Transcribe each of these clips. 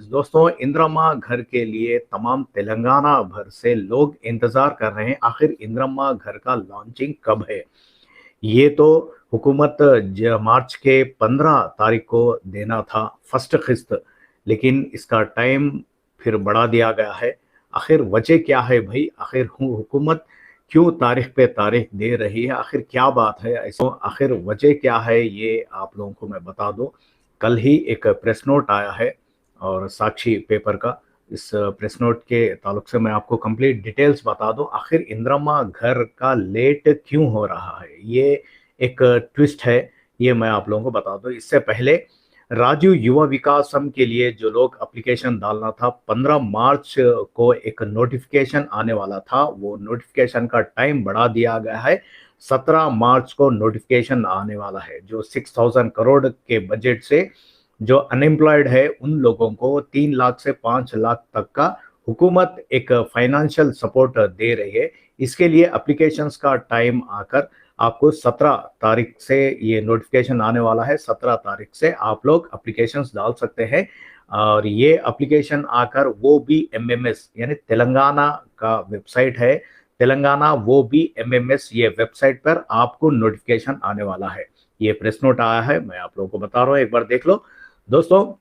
दोस्तों, इंदिरा घर के लिए तमाम तेलंगाना भर से लोग इंतजार कर रहे हैं। आखिर इंदिरा घर का लॉन्चिंग कब है? ये तो हुकूमत मार्च के 15 तारीख को देना था फर्स्ट किस्त, लेकिन इसका टाइम फिर बढ़ा दिया गया है। आखिर वजह क्या है भाई? आखिर हुकूमत क्यों तारीख पे तारीख दे रही है? आखिर क्या बात है ऐसा? आखिर वजह क्या है, ये आप लोगों को मैं बता दूं। कल ही एक प्रेस नोट आया है और साक्षी पेपर का। इस प्रेस नोट के ताल्लुक से मैं आपको कंप्लीट डिटेल्स बता दूं। आखिर इंदिरा घर का लेट क्यों हो रहा है, ये एक ट्विस्ट है, ये मैं आप लोगों को बता दूं। इससे पहले राजीव युवा विकासम के लिए जो लोग एप्लीकेशन डालना था, 15 मार्च को एक नोटिफिकेशन आने वाला था। वो नोटिफिकेशन का टाइम बढ़ा दिया गया है। 17 मार्च को नोटिफिकेशन आने वाला है। जो 6000 करोड़ के बजट से जो अनएम्प्लॉयड है उन लोगों को 3 लाख से 5 लाख तक का हुकूमत एक फाइनेंशियल सपोर्ट दे रही है। इसके लिए एप्लीकेशंस का टाइम आकर आपको 17 तारीख से ये नोटिफिकेशन आने वाला है। 17 तारीख से आप लोग एप्लीकेशंस डाल सकते हैं। और ये एप्लीकेशन आकर वो भी एमएमएस यानी तेलंगाना का वेबसाइट है, तेलंगाना वो भी एमएमएस, ये वेबसाइट पर आपको नोटिफिकेशन आने वाला है। ये प्रेस नोट आया है, मैं आप लोगों को बता रहा हूँ, एक बार देख लो दोस्तों।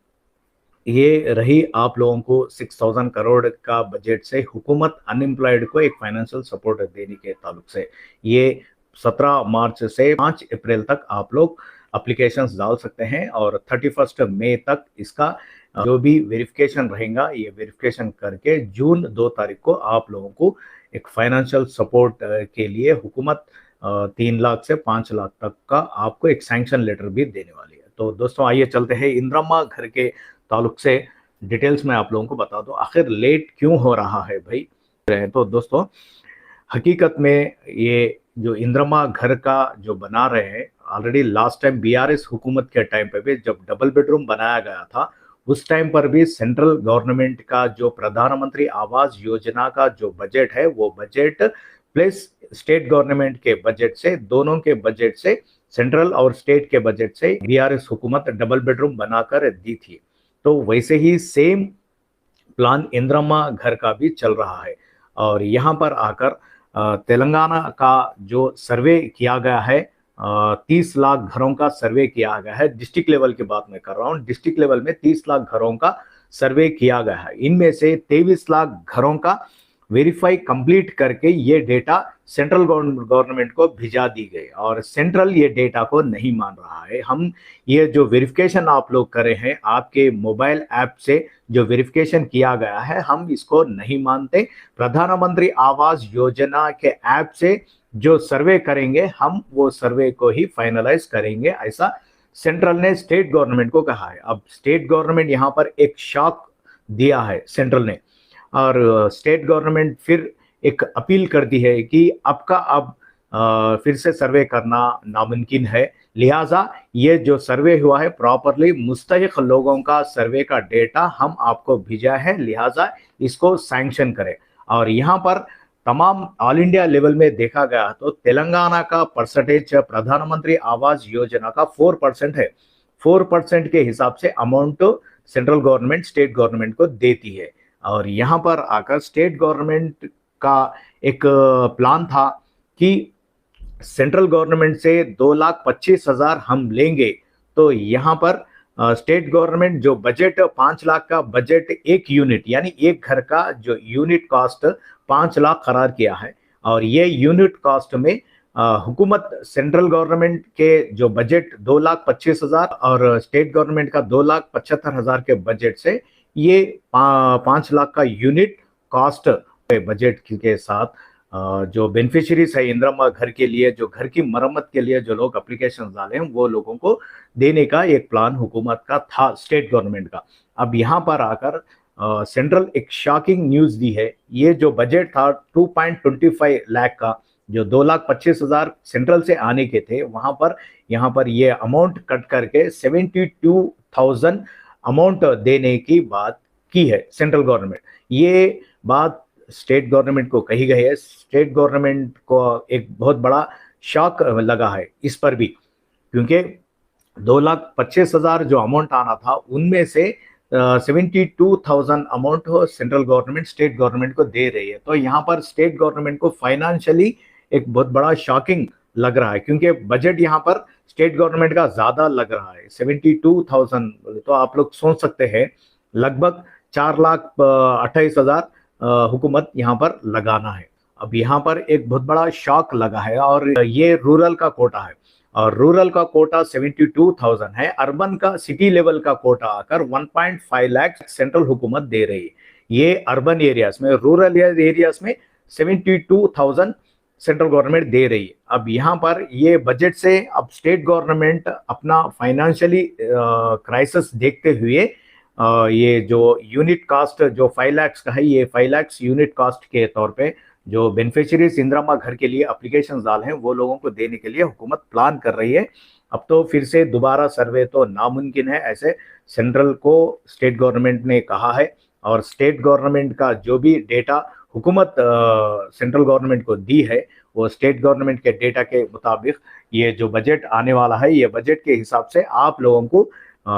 ये रही आप लोगों को 6000 करोड़ का बजट से हुकूमत अनएम्प्लॉयड को एक फाइनेंशियल सपोर्ट देने के ताल्लुक से। ये 17 मार्च से 5 अप्रैल तक आप लोग एप्लीकेशंस डाल सकते हैं और 31 मई तक इसका जो भी वेरिफिकेशन रहेगा, ये वेरिफिकेशन करके जून 2 तारीख को आप लोगों को एक फाइनेंशियल सपोर्ट के लिए हुकूमत 3 लाख से 5 लाख तक का आपको एक सैंक्शन लेटर भी देने वाली है। तो दोस्तों आइए चलते हैं इंदिरा घर के ताल्लुक से डिटेल्स में आप लोगों को बता दो। आखिर लेट क्यों हो रहा है भाई? तो दोस्तों, हकीकत में ये जो इंदिरा घर का जो बना रहे हैं, ऑलरेडी लास्ट टाइम बीआरएस हुकूमत के टाइम पे भी जब डबल बेडरूम बनाया गया था, उस टाइम पर भी सेंट्रल गवर्नमेंट का जो प्रधानमंत्री आवास योजना का जो बजट है, वो बजट प्लस स्टेट गवर्नमेंट के बजट से, दोनों के बजट से, सेंट्रल और स्टेट के बजट से बीआरएस हुकूमत डबल बेडरूम बनाकर दी थी। तो वैसे ही सेम प्लान इंदिरा घर का भी चल रहा है। और यहाँ पर आकर तेलंगाना का जो सर्वे किया गया है, 30 लाख घरों का सर्वे किया गया है। डिस्ट्रिक्ट लेवल की बात मैं कर रहा हूँ। डिस्ट्रिक्ट लेवल में 30 लाख घरों का सर्वे किया गया है। इनमें से 23 लाख घरों का वेरीफाई कंप्लीट करके ये डेटा सेंट्रल गवर्नमेंट को भिजा दी गई और सेंट्रल ये डेटा को नहीं मान रहा है। हम ये जो वेरिफिकेशन आप लोग करे हैं आपके मोबाइल ऐप से, जो वेरिफिकेशन किया गया है, हम इसको नहीं मानते। प्रधानमंत्री आवास योजना के ऐप से जो सर्वे करेंगे हम वो सर्वे को ही फाइनलाइज करेंगे, ऐसा सेंट्रल ने स्टेट गवर्नमेंट को कहा है। अब स्टेट गवर्नमेंट यहाँ पर एक शॉक दिया है सेंट्रल ने, और स्टेट गवर्नमेंट फिर एक अपील कर दी है कि अब फिर से सर्वे करना नामुमकिन है। लिहाजा ये जो सर्वे हुआ है प्रॉपरली मुस्तहिक लोगों का सर्वे का डेटा हम आपको भेजा है, लिहाजा इसको सैंक्शन करें। और यहाँ पर तमाम ऑल इंडिया लेवल में देखा गया तो तेलंगाना का परसेंटेज प्रधानमंत्री आवास योजना का 4% है। 4% के हिसाब से amount central government state government को देती है। और यहाँ पर आकर स्टेट गवर्नमेंट का एक प्लान था कि सेंट्रल गवर्नमेंट से 2,25,000 हम लेंगे। तो यहाँ पर स्टेट गवर्नमेंट जो बजट 5 लाख का बजट एक यूनिट यानी एक घर का जो यूनिट कॉस्ट 5 लाख करार किया है। और ये यूनिट कॉस्ट में हुकूमत सेंट्रल गवर्नमेंट के जो बजट 2,25,000 और स्टेट गवर्नमेंट का 2,75,000 के बजट से ये 5 लाख का यूनिट कॉस्ट बजट के साथ जो बेनिफिशियरीज है इंदिरा घर के लिए, जो घर की मरम्मत के लिए जो लोग एप्लीकेशन डाले हैं, वो लोगों को देने का एक प्लान हुकूमत का था, स्टेट गवर्नमेंट का। अब यहाँ पर आकर सेंट्रल एक शॉकिंग न्यूज दी है। ये जो बजट था 2.25 लाख का, जो 2,25,000 सेंट्रल से आने के थे, वहां पर यहाँ पर ये अमाउंट कट करके 72,000 अमाउंट देने की बात की है सेंट्रल गवर्नमेंट। ये बात स्टेट गवर्नमेंट को कही गई है। स्टेट गवर्नमेंट को एक बहुत बड़ा शॉक लगा है इस पर भी, क्योंकि 2,25,000 जो अमाउंट आना था उनमें से 72,000 अमाउंट हो सेंट्रल गवर्नमेंट स्टेट गवर्नमेंट को दे रही है। तो यहाँ पर स्टेट गवर्नमेंट को फाइनेंशियली एक बहुत बड़ा शॉकिंग लग रहा है, क्योंकि बजट यहाँ पर स्टेट गवर्नमेंट का ज्यादा लग रहा है। 72,000 तो आप लोग सोच सकते हैं, लगभग 4,28,000 हुकूमत यहाँ पर लगाना है। अब यहाँ पर एक बहुत बड़ा शॉक लगा है, और ये रूरल का कोटा है, और रूरल का कोटा 72,000 है। अर्बन का सिटी लेवल का कोटा आकर 1.5 लाख सेंट्रल हुकूमत दे रही है। ये अर्बन एरियाज में, रूरल एरियाज में 72,000 सेंट्रल गवर्नमेंट दे रही है। अब यहाँ पर ये बजट से अब स्टेट गवर्नमेंट अपना फाइनेंशियली क्राइसिस देखते हुए ये जो यूनिट कास्ट जो 5 लाख का है, ये 5 लाख यूनिट कास्ट के तौर पे जो बेनिफिशियरीज इंदिरा घर के लिए एप्लीकेशन डाल हैं वो लोगों को देने के लिए हुकूमत प्लान कर रही है। अब तो फिर से दोबारा सर्वे तो नामुमकिन है, ऐसे सेंट्रल को स्टेट गवर्नमेंट ने कहा है। और स्टेट गवर्नमेंट का जो भी डेटा हुकूमत सेंट्रल गवर्नमेंट को दी है, वो स्टेट गवर्नमेंट के डेटा के मुताबिक ये जो बजट आने वाला है, ये बजट के हिसाब से आप लोगों को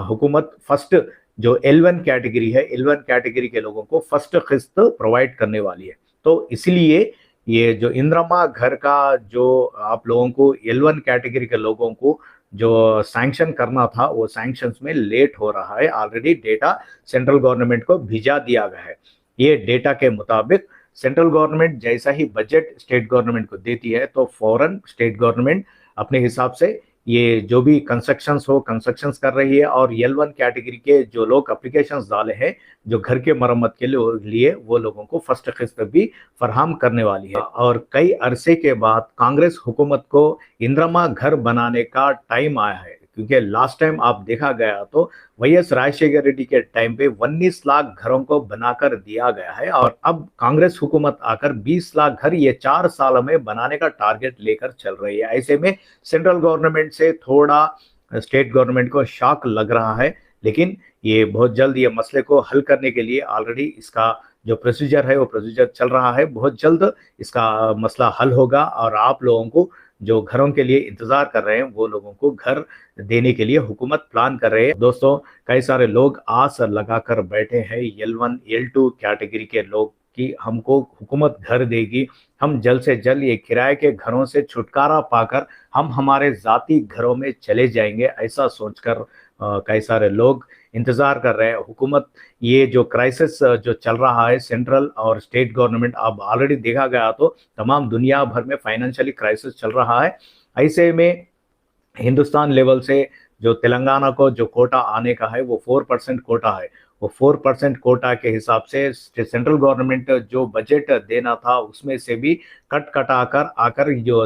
हुकूमत फर्स्ट जो L1 कैटेगरी है, L1 कैटेगरी के लोगों को फर्स्ट किस्त प्रोवाइड करने वाली है। तो इसलिए ये जो इंदिरा घर का जो आप लोगों को L1 कैटेगरी के लोगों को जो सैंक्शन करना था, वो सैंक्शंस में लेट हो रहा है। ऑलरेडी डेटा सेंट्रल गवर्नमेंट को भेजा दिया गया है। ये डेटा के मुताबिक सेंट्रल गवर्नमेंट जैसा ही बजट स्टेट गवर्नमेंट को देती है, तो फौरन स्टेट गवर्नमेंट अपने हिसाब से ये जो भी कंस्ट्रक्शंस कर रही है। और L1 कैटेगरी के जो लोग एप्लीकेशंस डाले हैं जो घर के मरम्मत के लिए वो लोगों को फर्स्ट किस्त भी फराहम करने वाली है। और कई अरसे के बाद कांग्रेस हुकूमत को इंदिरा घर बनाने का टाइम आया है, क्योंकि लास्ट टाइम आप देखा गया तो YS राजशेखर रेड्डी के टाइम पे 19 लाख घरों को बनाकर दिया गया है, और अब कांग्रेस हुकूमत आकर 20 लाख घर ये 4 सालों में बनाने का टारगेट लेकर चल रही है। ऐसे में सेंट्रल गवर्नमेंट से थोड़ा स्टेट गवर्नमेंट को शॉक लग रहा है, लेकिन ये बहुत जल्द ये मसले को हल करने के लिए ऑलरेडी इसका जो प्रोसीजर है वो प्रोसीजर चल रहा है। बहुत जल्द इसका मसला हल होगा, और आप लोगों को जो घरों के लिए इंतजार कर रहे हैं वो लोगों को घर देने के लिए हुकूमत प्लान कर रहे हैं। दोस्तों, कई सारे लोग आस लगाकर बैठे हैं L1 L2 कैटेगरी के लोग कि हमको हुकूमत घर देगी, हम जल्द से जल्द ये किराए के घरों से छुटकारा पाकर हम हमारे जाती घरों में चले जाएंगे, ऐसा सोचकर कई सारे लोग इंतजार कर रहे हैं। हुकूमत ये जो क्राइसिस जो चल रहा है सेंट्रल और स्टेट गवर्नमेंट, अब ऑलरेडी देखा गया तो तमाम दुनिया भर में फाइनेंशियली क्राइसिस चल रहा है। ऐसे में हिंदुस्तान लेवल से जो तेलंगाना को जो कोटा आने का है वो 4% कोटा है। वो 4% कोटा के हिसाब से सेंट्रल गवर्नमेंट जो बजट देना था उसमें से भी कटाकर आकर जो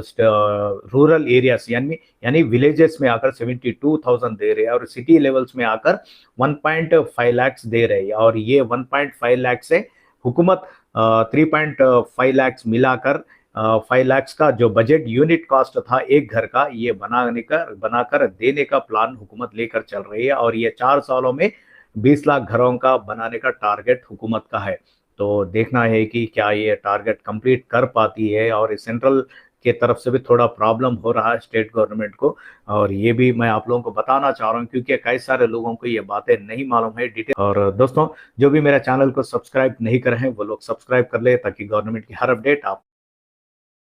रूरल एरियाज यानी विलेजेस में आकर 72,000 दे रहे हैं, और सिटी लेवल्स में आकर 1.5 लाख दे रहे हैं। और ये 1.5 लाख से हुकूमत 3.5 लाख मिलाकर 5 लाख का जो बजट यूनिट कॉस्ट था एक घर का, ये बनाकर देने का प्लान हुकूमत लेकर चल रही है। और ये 4 सालों में 20 लाख घरों का बनाने का टारगेट हुकूमत का है। तो देखना है कि क्या ये टारगेट कंप्लीट कर पाती है। और सेंट्रल के तरफ से भी थोड़ा प्रॉब्लम हो रहा है स्टेट गवर्नमेंट को, और ये भी मैं आप लोगों को बताना चाह रहा हूँ क्योंकि कई सारे लोगों को ये बातें नहीं मालूम है डिटेल। और दोस्तों, जो भी मेरा चैनल को सब्सक्राइब नहीं करे हैं वो लोग सब्सक्राइब कर ले, ताकि गवर्नमेंट की हर अपडेट आप